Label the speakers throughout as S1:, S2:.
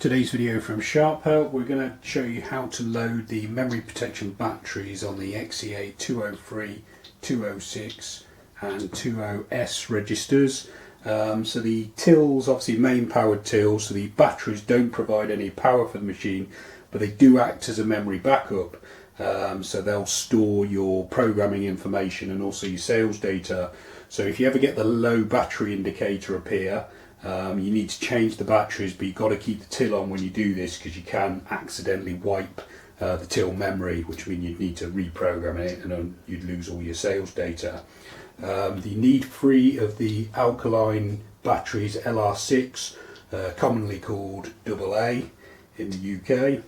S1: Today's video from Sharp XE-A203, we're going to show you how to load the memory protection batteries on the XEA203, 206 and 20S registers. So the tills, obviously main powered tills, so the batteries don't provide any power for the machine, but they do act as a memory backup. So they'll store your programming information and also your sales data. So if you ever get the low battery indicator appear, you need to change the batteries, but you've got to keep the till on when you do this, because you can accidentally wipe the till memory, which means you'd need to reprogram it and then you'd lose all your sales data. You need 3 of the alkaline batteries, LR6, commonly called AA in the UK.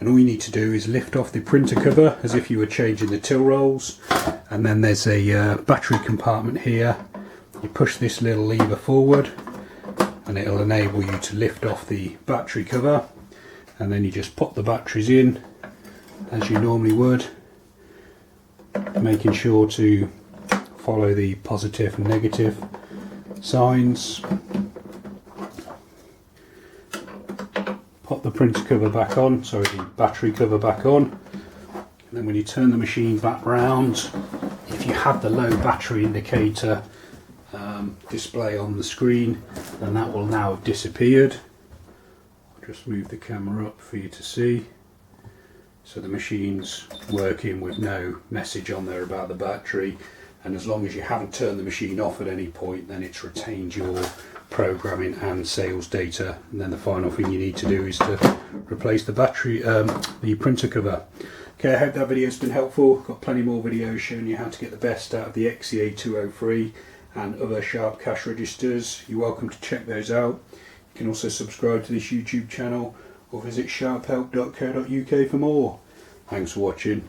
S1: And all you need to do is lift off the printer cover as if you were changing the till rolls, and then there's a battery compartment here. You push this little lever forward and it'll enable you to lift off the battery cover, and then you just pop the batteries in as you normally would, making sure to follow the positive and negative signs. Pop the printer cover back on, sorry, the battery cover back on, and then when you turn the machine back round, if you have the low battery indicator display on the screen, then that will now have disappeared. I'll just move the camera up for you to see. So the machine's working with no message on there about the battery, and as long as you haven't turned the machine off at any point, then it's retained your programming and sales data. And then the final thing you need to do is to replace the battery, the printer cover. Okay, I hope that video has been helpful. Got plenty more videos showing you how to get the best out of the XEA203 and other Sharp cash registers. You're welcome to check those out. You can also subscribe to this YouTube channel or visit sharphelp.co.uk for more. Thanks for watching.